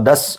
10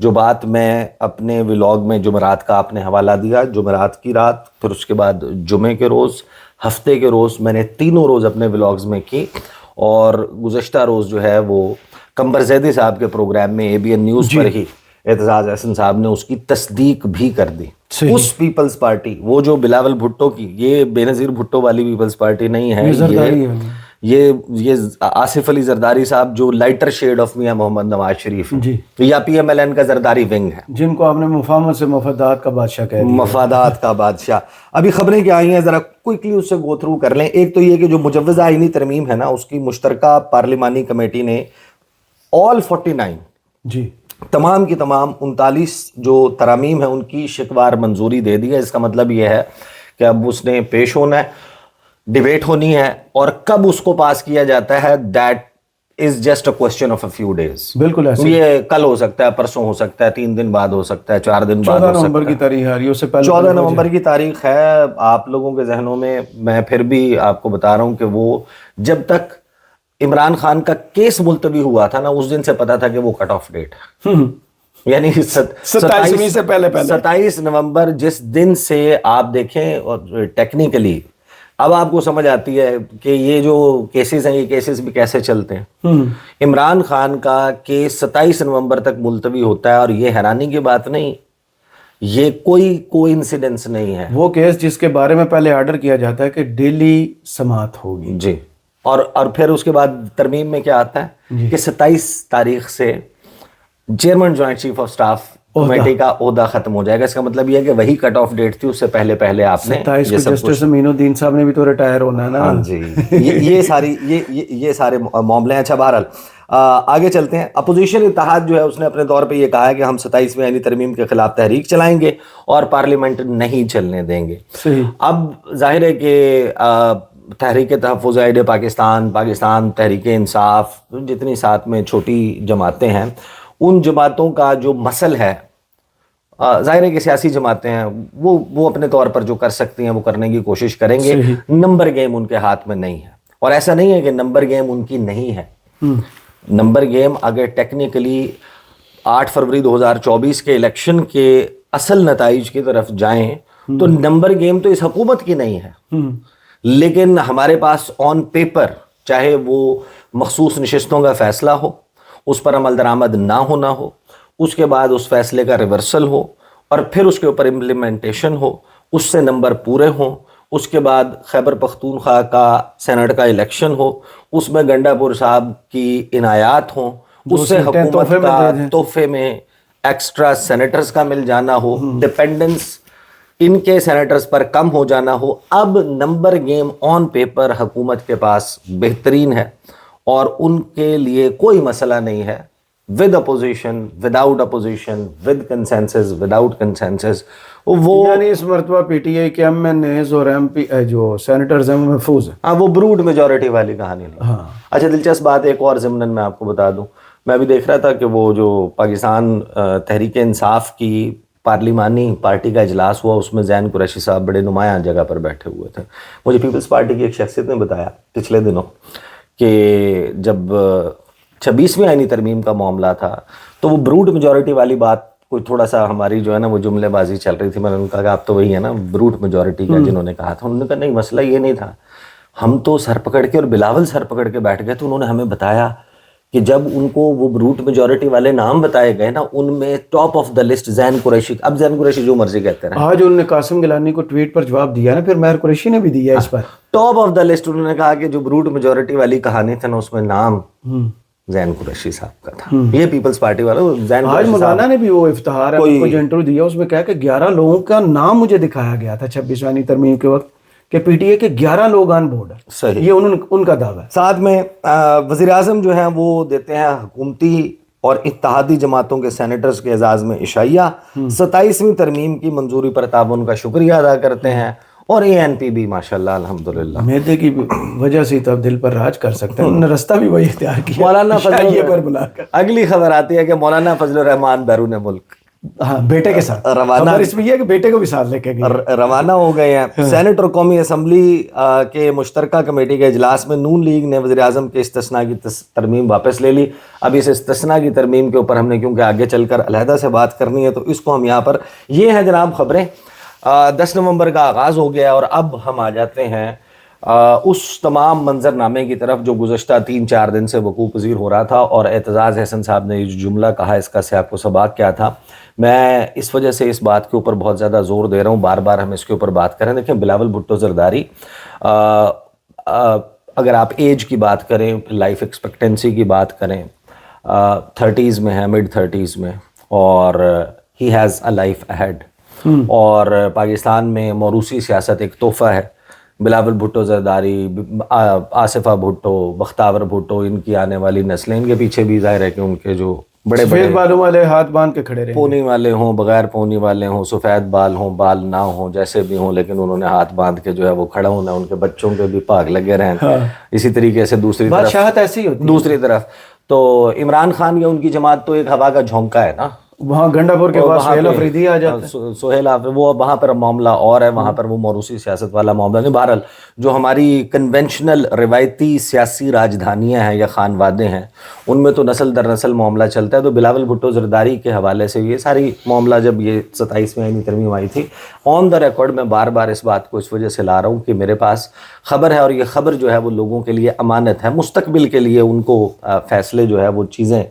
جو بات میں اپنے ولاگ میں جمعرات کا آپ نے حوالہ دیا، جمعرات کی رات، پھر اس کے بعد جمعے کے روز، ہفتے کے روز، میں نے تینوں روز اپنے ولاگز میں کی، اور گزشتہ روز جو ہے وہ قمبر زیدی صاحب کے پروگرام میں ABN نیوز پر ہی اعتزاز احسن صاحب نے اس کی تصدیق بھی کر دی۔ اس پیپلز پارٹی، وہ جو بلاول بھٹو کی، یہ بے نظیر بھٹو والی پیپلز پارٹی نہیں ہے، یہ آصف علی زرداری صاحب جو لائٹر شیڈ آف میاں محمد نواز شریف ہیں، یا PMLN کا زرداری ونگ ہے، جن کو آپ نے مفاہمت سے مفادات کا بادشاہ کہہ دیا۔ مفادات کا بادشاہ۔ ابھی خبریں کیا آئی ہیں ذرا کوئکلی اس سے گو تھرو کر لیں۔ ایک تو یہ کہ جو مجوزہ آئینی ترمیم ہے نا، اس کی مشترکہ پارلیمانی کمیٹی نے all 49 جی تمام کی تمام 39 جو ترامیم ہیں ان کی شکوار منظوری دے دی ہے۔ اس کا مطلب یہ ہے کہ اب اس نے پیش ہونا ہے، ڈیبیٹ ہونی ہے، اور کب اس کو پاس کیا جاتا ہے that is just a question of a few days. بالکل ایسے یہ کل ہو سکتا ہے، پرسوں ہو سکتا ہے، 3 دن بعد ہو سکتا ہے، 4 دن بعد ہو 14 سکتا نومبر ہے۔ کی تاریخ آ رہی ہے، اس سے پہلے 14 نومبر کی تاریخ ہے آپ لوگوں کے ذہنوں میں۔ میں پھر بھی آپ کو بتا رہا ہوں کہ وہ جب تک عمران خان کا کیس ملتوی ہوا تھا نا، اس دن سے پتا تھا کہ وہ کٹ آف ڈیٹ ہے، یعنی 27 سے پہلے 27 نومبر جس دن سے آپ دیکھیں، اور ٹیکنیکلی اب آپ کو سمجھ آتی ہے کہ یہ جو کیسز ہیں، یہ کیسز بھی کیسے چلتے ہیں۔ عمران خان کا کیس 27 نومبر تک ملتوی ہوتا ہے، اور یہ حیرانی کی بات نہیں، یہ کوئی انسیڈنس نہیں ہے۔ وہ کیس جس کے بارے میں پہلے آرڈر کیا جاتا ہے کہ ڈیلی سماعت ہوگی، جی، اور پھر اس کے بعد ترمیم میں کیا آتا ہے کہ 27 تاریخ سے chairman joint chief of staff committee کا عہدہ ختم ہو جائے گا۔ اس کا مطلب یہ ہے کہ وہی کٹ آف ڈیٹ تھی، اس سے پہلے آپ نے 27 کو جسٹس امین الدین صاحب نے بھی تو ریٹائر ہونا ہے نا۔ ہاں جی، یہ سارے معاملے ہیں۔ اچھا، بہرحال آگے چلتے ہیں۔ اپوزیشن اتحاد جو ہے اس نے اپنے طور پہ یہ کہا ہے کہ ہم 27ویں آئینی ترمیم کے خلاف تحریک چلائیں گے اور پارلیمنٹ نہیں چلنے دیں گے۔ اب ظاہر ہے کہ تحریک تحفظ عہد پاکستان، تحریک انصاف، جتنی ساتھ میں چھوٹی جماعتیں ہیں، ان جماعتوں کا جو مسل ہے، ظاہر ہے کہ سیاسی جماعتیں ہیں، وہ اپنے طور پر جو کر سکتی ہیں وہ کرنے کی کوشش کریں گے۔ نمبر گیم ان کے ہاتھ میں نہیں ہے، اور ایسا نہیں ہے کہ نمبر گیم ان کی نہیں ہے۔ نمبر گیم اگر ٹیکنیکلی 8 فروری 2024 کے الیکشن کے اصل نتائج کی طرف جائیں تو نمبر گیم تو اس حکومت کی نہیں ہے، لیکن ہمارے پاس آن پیپر، چاہے وہ مخصوص نشستوں کا فیصلہ ہو، اس پر عمل درآمد نہ ہونا ہو، اس کے بعد اس فیصلے کا ریورسل ہو، اور پھر اس کے اوپر امپلیمنٹیشن ہو، اس سے نمبر پورے ہوں، اس کے بعد خیبر پختونخوا کا سینٹ کا الیکشن ہو، اس میں گنڈا پور صاحب کی عنایات ہوں، اس سے حکومت کا تحفے میں ایکسٹرا سینیٹرز کا مل جانا ہو، ڈیپینڈنس ان کے سینیٹرز پر کم ہو جانا ہو۔ اب نمبر گیم آن پیپر حکومت کے پاس بہترین ہے، اور ان کے لیے کوئی مسئلہ نہیں ہے، with opposition, without opposition, with consensus, without consensus. وہ یعنی اس مرتبہ PTI کے MNAs اور MP جو سینیٹرز ہیں وہ محفوظ ہیں۔ ہاں، وہ بروڈ میجورٹی والی کہانی نہیں۔ اچھا، دلچسپ بات ایک اور ضمن میں آپ کو بتا دوں، میں بھی دیکھ رہا تھا کہ وہ جو پاکستان تحریک انصاف کی پارلیمانی پارٹی کا اجلاس ہوا، اس میں زین قریشی صاحب بڑے نمایاں جگہ پر بیٹھے ہوئے تھے۔ مجھے پیپلز پارٹی کی ایک شخصیت نے بتایا پچھلے دنوں کہ جب 26ویں آئینی ترمیم کا معاملہ تھا تو وہ بروڈ میجورٹی والی بات کوئی تھوڑا سا ہماری جو ہے نا وہ جملے بازی چل رہی تھی۔ میں نے ان کا کہا آپ تو وہی ہے نا بروڈ میجورٹی کا جنہوں نے کہا تھا۔ انہوں نے کہا نہیں، مسئلہ یہ نہیں تھا، ہم تو سر پکڑ کے، اور بلاول سر پکڑ کے بیٹھ گئے، تو انہوں نے ہمیں بتایا کہ جب ان کو وہ بروٹ میجورٹی والے نام بتائے گئے نا، ان میں ٹاپ آف دا لسٹ زین قریشی۔ اب زین قریشی جو مرضی کہتے ہیں، آج انہوں نے قاسم گیلانی کو ٹویٹ پر جواب دیا نا، پھر مہر قریشی نے بھی دیا اس پر ٹاپ آف دا لسٹ۔ انہوں نے کہا کہ جو بروٹ میجورٹی والی کہانی تھی نا، اس میں نام زین قریشی صاحب کا تھا۔ یہ پیپلز پارٹی والا زین آج مولانا نے بھی وہ افتخار ہے کو انٹرو دیا، اس میں کہا کہ 11 لوگوں کا نام مجھے دکھایا گیا تھا 26ویں ترمیم کے وقت کہ PTI کے 11 لوگ آن بورڈ ہیں۔ صحیح، یہ ان کا دعویٰ ہے۔ ساتھ میں وزیر اعظم جو ہیں وہ دیتے ہیں حکومتی اور اتحادی جماعتوں کے سینیٹرز کے اعزاز میں عشائیہ، 27ویں ترمیم کی منظوری پر تعاون کا شکریہ ادا کرتے ہیں، اور ANP بھی ماشاءاللہ الحمدللہ میدے کی وجہ سے تو دل پر راج کر سکتے ہیں، انہوں نے رستہ بھی وہی اختیار کیا مولانا عشائیے پر بلا کر۔ اگلی خبر آتی ہے کہ مولانا فضل الرحمان بیرون ملک۔ ہاں بیٹے کے ساتھ روانہ خبر اس میں یہ ہے کہ بیٹے کو بھی ساتھ لے کے گئے، روانہ ہو گئے ہیں. سینٹ اور قومی اسمبلی کے مشترکہ کمیٹی کے اجلاس میں نون لیگ نے وزیر اعظم کے استثناء کی ترمیم واپس لے لی. اب اس استثناء کی ترمیم کے اوپر ہم نے کیونکہ آگے چل کر علیحدہ سے بات کرنی ہے تو اس کو ہم یہاں پر، یہ ہیں جناب خبریں. 10 نومبر کا آغاز ہو گیا اور اب ہم آ جاتے ہیں اس تمام منظر نامے کی طرف جو گزشتہ 3-4 دن سے وقوع پذیر ہو رہا تھا. اور اعتزاز احسن صاحب نے یہ جو جملہ کہا اس کا سیاق و سباق کیا تھا، میں اس وجہ سے اس بات کے اوپر بہت زیادہ زور دے رہا ہوں، بار بار ہم اس کے اوپر بات کریں. دیکھیں بلاول بھٹو زرداری، اگر آپ ایج کی بات کریں، لائف ایکسپیکٹنسی کی بات کریں، 30s میں ہے، mid 30s میں، اور he has a life ahead. اور پاکستان میں موروثی سیاست ایک تحفہ ہے. بلاول بھٹو زرداری، آصفہ بھٹو، بختاور بھٹو، ان کی آنے والی نسلیں، ان کے پیچھے بھی ظاہر ہے کہ ان کے جو بڑے بڑے سفید بالوں والے ہاتھ باندھ کے کھڑے رہے، پونی والے ہوں، بغیر پونی والے ہوں، سفید بال ہوں، بال نہ ہوں، جیسے بھی ہوں، لیکن انہوں نے ہاتھ باندھ کے جو ہے وہ کھڑا ہونا، ان کے بچوں کے بھی پاک لگے رہیں. اسی طریقے سے دوسری طرف بادشاہت ایسی ہوتی ہے. دوسری طرف تو عمران خان یا ان کی جماعت تو ایک ہوا کا جھونکا ہے نا. وہاں گنڈا پور کے بعد سہیل افریدی آ جاتے ہیں. سہیل وہ وہاں پر معاملہ اور ہے، وہاں پر وہ موروثی سیاست والا معاملہ نہیں. بہرحال جو ہماری کنونشنل روایتی سیاسی راجدھانیاں ہیں یا خانوادے ہیں، ان میں تو نسل در نسل معاملہ چلتا ہے. تو بلاول بھٹو زرداری کے حوالے سے یہ ساری معاملہ، جب یہ 27ویں آئینی ترمیم آئی تھی، آن دا ریکارڈ میں بار بار اس بات کو اس وجہ سے لا رہا ہوں کہ میرے پاس خبر ہے، اور یہ خبر جو ہے وہ لوگوں کے لیے امانت ہے، مستقبل کے لیے ان کو فیصلے جو ہے وہ چیزیں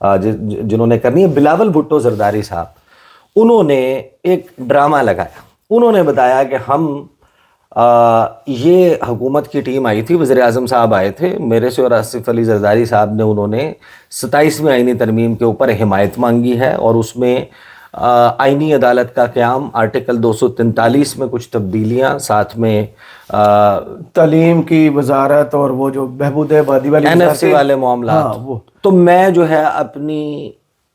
جنہوں نے کرنی ہے. بلاول بھٹو زرداری صاحب، انہوں نے ایک ڈرامہ لگایا. انہوں نے بتایا کہ ہم یہ حکومت کی ٹیم آئی تھی، وزیر اعظم صاحب آئے تھے میرے سے اور آصف علی زرداری صاحب نے، انہوں نے 27ویں آئینی ترمیم کے اوپر حمایت مانگی ہے، اور اس میں آئینی عدالت کا قیام، آرٹیکل 243 میں کچھ تبدیلیاں، ساتھ میں تعلیم کی وزارت اور وہ جو بہبود آبادی والی NFC والے معاملات. تو میں جو ہے اپنی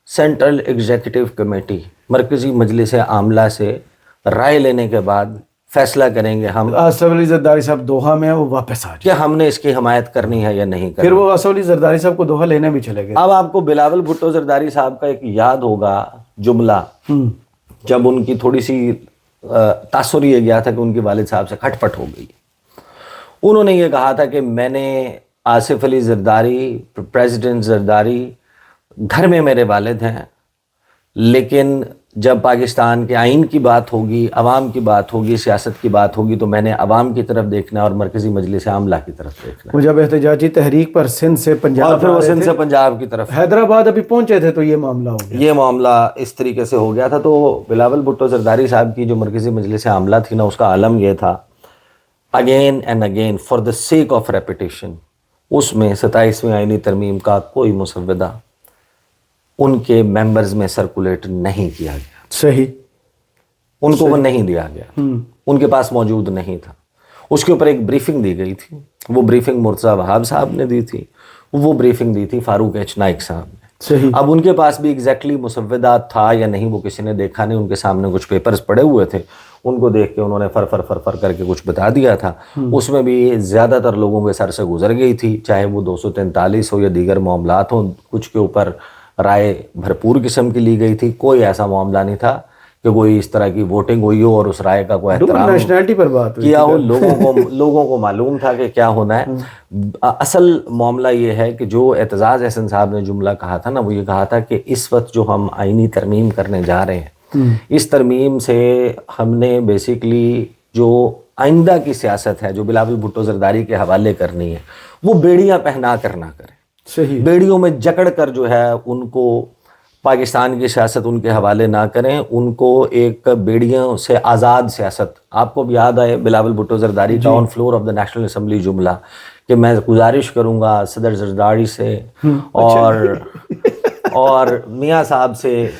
سینٹرل ایگزیکٹو کمیٹی، مرکزی مجلس عاملہ سے رائے لینے کے بعد فیصلہ کریں گے ہم. آصف علی زرداری صاحب دوحہ میں ہیں، وہ واپس آ جائیں کہ ہم نے اس کی حمایت کرنی ہے یا نہیں کرنی. پھر وہ آصف علی زرداری صاحب کو دوحہ لینے بھی چلے گئے. اب آپ کو بلاول بھٹو زرداری صاحب کا ایک یاد ہوگا جملہ، جب ان کی تھوڑی سی تاثر یہ گیا تھا کہ ان کے والد صاحب سے کھٹ پٹ ہو گئی. انہوں نے یہ کہا تھا کہ میں نے آصف علی زرداری، پریزیڈنٹ زرداری، گھر میں میرے والد ہیں، لیکن جب پاکستان کے آئین کی بات ہوگی، عوام کی بات ہوگی، سیاست کی بات ہوگی، تو میں نے عوام کی طرف دیکھنا ہے اور مرکزی مجلس عاملہ کی طرف دیکھنا ہے. وہ جب احتجاجی تحریک پر سندھ سے پنجاب، اور پھر وہ سندھ سے پنجاب کی طرف حیدرآباد ابھی پہنچے تھے تو یہ معاملہ ہو گیا. یہ معاملہ اس طریقے سے ہو گیا تھا. تو بلاول بھٹو زرداری صاحب کی جو مرکزی مجلس عاملہ تھی نا، اس کا عالم یہ تھا، again and again for the sake of repetition, اس میں 27ویں آئینی ترمیم کا کوئی مسودہ ان کے ممبرز میں سرکولیٹ نہیں کیا گیا. صحیح، ان کو وہ نہیں دیا گیا، ان کے پاس موجود نہیں تھا. اس کے اوپر ایک بریفنگ دی گئی تھی، وہ بریفنگ مرتضیٰ وہاب صاحب نے دی تھی، وہ بریفنگ دی تھی فاروق ایچ نائک صاحب نے. صحیح. اب ان کے پاس بھی ایگزیکٹلی مسودہ تھا یا نہیں وہ کسی نے دیکھا نہیں. ان کے سامنے کچھ پیپرز پڑے ہوئے تھے، ان کو دیکھ کے انہوں نے فر کر کے کچھ بتا دیا تھا. اس میں بھی زیادہ تر لوگوں کے سر سے گزر گئی تھی، چاہے وہ 243 ہو یا دیگر معاملات ہوں. کچھ کے اوپر رائے بھرپور قسم کی لی گئی تھی. کوئی ایسا معاملہ نہیں تھا کہ کوئی اس طرح کی ووٹنگ ہوئی ہو اور اس رائے کا کوئی احترام نیشنلٹی پر بات کیا ہو. لوگوں کو معلوم تھا کہ کیا ہونا ہے. اصل معاملہ یہ ہے کہ جو اعتزاز احسن صاحب نے جملہ کہا تھا نا، وہ یہ کہا تھا کہ اس وقت جو ہم آئینی ترمیم کرنے جا رہے ہیں، اس ترمیم سے ہم نے بیسیکلی جو آئندہ کی سیاست ہے جو بلاول بھٹو زرداری کے حوالے کرنی ہے، وہ بیڑیاں پہنا کر نہ کریں. صحیح. بیڑیوں میں جکڑ کر جو ہے ان کو پاکستان کی سیاست ان کے حوالے نہ کریں. ان کو ایک بیڑیوں سے آزاد سیاست. آپ کو بھی یاد آئے بلاول بھٹو زرداری کا on floor of the national assembly جملہ کہ میں گزارش کروں گا صدر زرداری سے اور میاں صاحب سے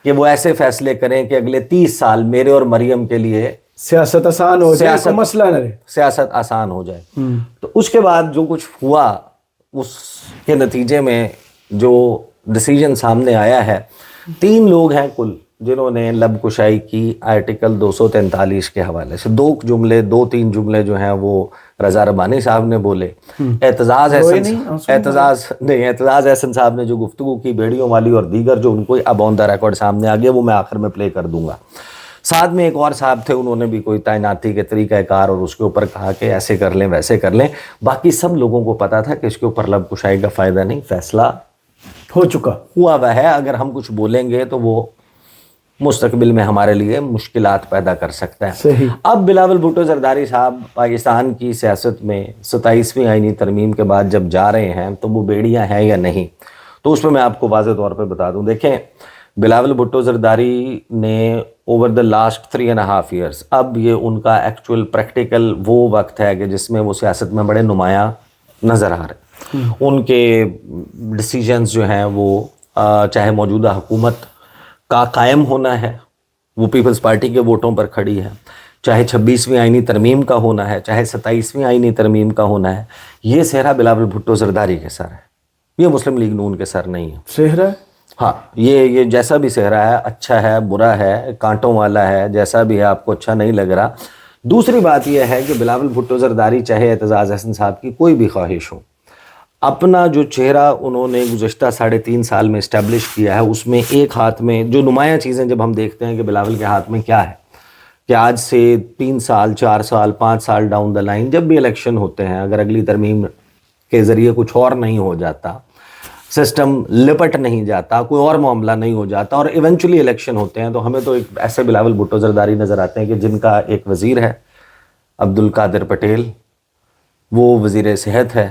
کہ وہ ایسے فیصلے کریں کہ اگلے 30 سال میرے اور مریم کے لیے سیاست آسان ہو جائے، کوئی مسئلہ نہ رہے، سیاست آسان ہو جائے. تو اس کے بعد جو کچھ ہوا، اس کے نتیجے میں جو ڈیسیجن سامنے آیا ہے، 3 لوگ ہیں کل جنہوں نے لب کشائی کی آرٹیکل 243 کے حوالے سے. 2-3 جملے جو ہیں وہ رضا ربانی صاحب نے بولے. اعتزاز احسن صاحب نے جو گفتگو کی بیڑیوں والی اور دیگر جو ان کو اب آن دا ریکارڈ سامنے آ گیا وہ میں آخر میں پلے کر دوں گا. ساتھ میں ایک اور صاحب تھے, انہوں نے بھی کوئی تعیناتی کے طریقہ کار اور اس کے اوپر کہا کہ ایسے کر لیں ویسے کر لیں. باقی سب لوگوں کو پتا تھا کہ اس کے اوپر لب کشائی کا فائدہ نہیں, فیصلہ ہو چکا ہوا ہوا ہے. اگر ہم کچھ بولیں گے تو وہ مستقبل میں ہمارے لیے مشکلات پیدا کر سکتا ہے. صحیح. اب بلاول بھٹو زرداری صاحب پاکستان کی سیاست میں 27ویں آئینی ترمیم کے بعد جب جا رہے ہیں تو وہ بیڑیاں ہیں یا نہیں, تو اس میں میں آپ کو واضح طور پہ بتا دوں. دیکھیں, بلاول بھٹو زرداری نے اوور دا لاسٹ 3.5 ایئرس, اب یہ ان کا ایکچوئل پریکٹیکل وہ وقت ہے کہ جس میں وہ سیاست میں بڑے نمایاں نظر آ رہے ہیں. ان کے ڈیسیجنز جو ہیں وہ چاہے موجودہ حکومت کا قائم ہونا ہے, وہ پیپلز پارٹی کے ووٹوں پر کھڑی ہے, چاہے 26ویں آئینی ترمیم کا ہونا ہے, چاہے 27ویں آئینی ترمیم کا ہونا ہے, یہ صحرا بلاول بھٹو زرداری کے سر ہے, یہ مسلم لیگ نون کے سر نہیں ہے. صحرا ہاں, یہ جیسا بھی صحرا ہے, اچھا ہے برا ہے, کانٹوں والا ہے, جیسا بھی ہے, آپ کو اچھا نہیں لگ رہا. دوسری بات یہ ہے کہ بلاول بھٹو زرداری چاہے اعتزاز احسن صاحب کی کوئی بھی خواہش ہو, اپنا جو چہرہ انہوں نے گزشتہ 3.5 سال میں اسٹیبلش کیا ہے, اس میں ایک ہاتھ میں جو نمایاں چیزیں جب ہم دیکھتے ہیں کہ بلاول کے ہاتھ میں کیا ہے, کہ آج سے 3 سال 4 سال 5 سال ڈاؤن دا لائن جب بھی الیکشن ہوتے ہیں, اگر اگلی ترمیم کے ذریعے کچھ اور نہیں ہو جاتا, سسٹم لپٹ نہیں جاتا, کوئی اور معاملہ نہیں ہو جاتا اور ایونچولی الیکشن ہوتے ہیں, تو ہمیں تو ایک ایسے بلاول بھٹو زرداری نظر آتے ہیں کہ جن کا ایک وزیر ہے عبدالقادر پٹیل, وہ وزیر صحت ہے.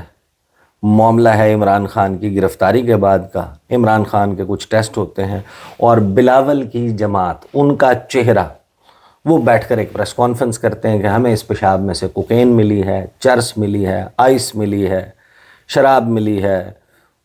معاملہ ہے عمران خان کی گرفتاری کے بعد کا, عمران خان کے کچھ ٹیسٹ ہوتے ہیں اور بلاول کی جماعت, ان کا چہرہ, وہ بیٹھ کر ایک پریس کانفرنس کرتے ہیں کہ ہمیں اس پیشاب میں سے کوکین ملی ہے, چرس ملی ہے, آئس ملی ہے, شراب ملی ہے,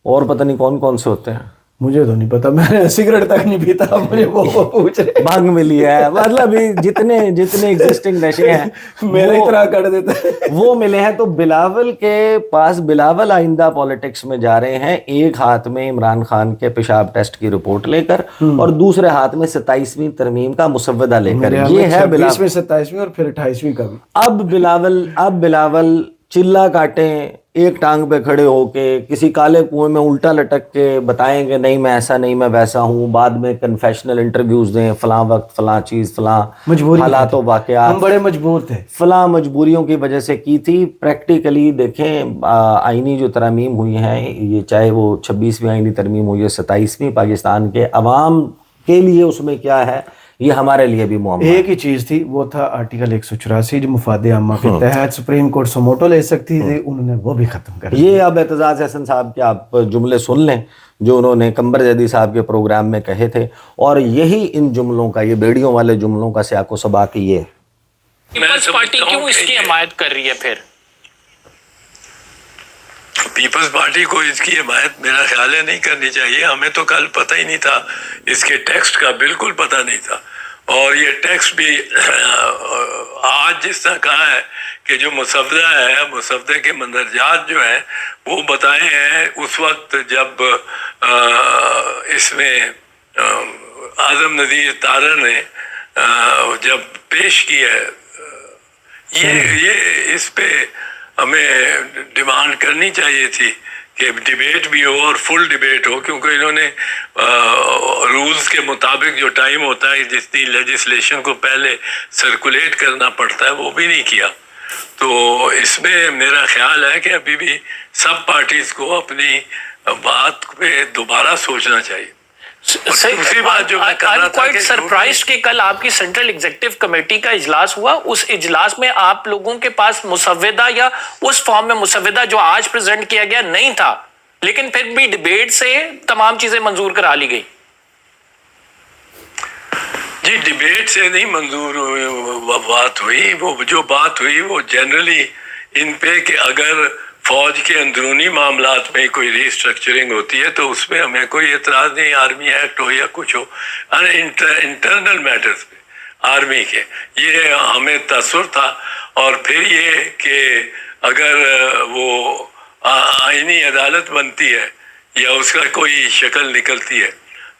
اور پتہ نہیں کون کون سے ہوتے ہیں, مجھے تو نہیں پتا, میں نے سگریٹ تک نہیں پیتا, مجھے وہ پوچھ رہے, بھنگ ملی ہے, مطلب جتنے ایگزسٹنگ نشے ہیں میرا اتنا کر دیتا ہے, وہ ملے ہیں. تو بلاول کے پاس, بلاول آئندہ پالیٹکس میں جا رہے ہیں ایک ہاتھ میں عمران خان کے پیشاب ٹیسٹ کی رپورٹ لے کر اور دوسرے ہاتھ میں 27ویں ترمیم کا مسودہ لے کر. یہ ہے 26ویں 27ویں اور پھر 28ویں کا بھی. اب بلاول چلا کاٹیں, ایک ٹانگ پہ کھڑے ہو کے کسی کالے کنویں میں الٹا لٹک کے بتائیں کہ نہیں میں ایسا نہیں میں ویسا ہوں, بعد میں کنفیشنل انٹرویوز دیں, فلاں وقت فلاں چیز فلاں حالات و واقعات, ہم بڑے مجبور تھے, فلاں مجبوریوں کی وجہ سے کی تھی. پریکٹیکلی دیکھیں, آئینی جو ترامیم ہوئی ہیں, یہ چاہے وہ 26ویں آئینی ترمیم ہوئی ہے 27ویں, پاکستان کے عوام کے لیے اس میں کیا ہے, یہ ہمارے لیے بھی معاملہ. ایک ہی چیز تھی, وہ تھا آرٹیکل 184 جو مفاد عامہ کے تحت سپریم کورٹ سموٹو لے سکتی تھی, انہوں نے وہ بھی ختم کر دیا. یہ اب اعتزاز احسن صاحب کے آپ جملے سن لیں جو انہوں نے قمبر زیدی صاحب کے پروگرام میں کہے تھے, اور یہی ان جملوں کا, یہ بیڑیوں والے جملوں کا سیاق و سباق یہ ہے. پیپلز پارٹی کیوں اس کی حمایت کر رہی ہے؟ پھر پیپلز پارٹی کو اس کی حمایت میرا خیال ہے نہیں کرنی چاہیے. ہمیں تو کل پتہ ہی نہیں تھا, اس کے ٹیکسٹ کا بالکل پتہ نہیں تھا, اور یہ ٹیکسٹ بھی آج جس طرح کہا ہے کہ جو مسودہ ہے, مسودے کے مندرجات جو ہیں وہ بتائے ہیں اس وقت جب اس میں اعظم نذیر تارڑ نے جب پیش کی ہے. یہ اس پہ ہمیں ڈیمانڈ کرنی چاہیے تھی کہ ڈیبیٹ بھی ہو اور فل ڈیبیٹ ہو, کیونکہ انہوں نے رولز کے مطابق جو ٹائم ہوتا ہے جتنی لیجسلیشن کو پہلے سرکولیٹ کرنا پڑتا ہے وہ بھی نہیں کیا. تو اس میں میرا خیال ہے کہ ابھی بھی سب پارٹیز کو اپنی بات پہ دوبارہ سوچنا چاہیے. دوسری بات جو میں کہہ رہا تھا کہ سرپرائز کہ کل آپ کی سینٹرل ایگزیکٹو کمیٹی کا اجلاس ہوا, اس اجلاس میں آپ لوگوں کے پاس مسودہ یا اس فارم میں مسودہ جو آج پریزنٹ کیا گیا نہیں تھا, لیکن پھر بھی ڈیبیٹ سے تمام چیزیں منظور کرا لی گئی. جی ڈیبیٹ سے نہیں منظور بات ہوئی, وہ جو بات ہوئی وہ جنرلی ان پہ کہ اگر فوج کے اندرونی معاملات میں کوئی ری اسٹرکچرنگ ہوتی ہے تو اس میں ہمیں کوئی اعتراض نہیں, آرمی ایکٹ ہو یا کچھ ہو, انٹرنل میٹرز پہ آرمی کے یہ ہمیں تاثر تھا. اور پھر یہ کہ اگر وہ آئینی عدالت بنتی ہے یا اس کا کوئی شکل نکلتی ہے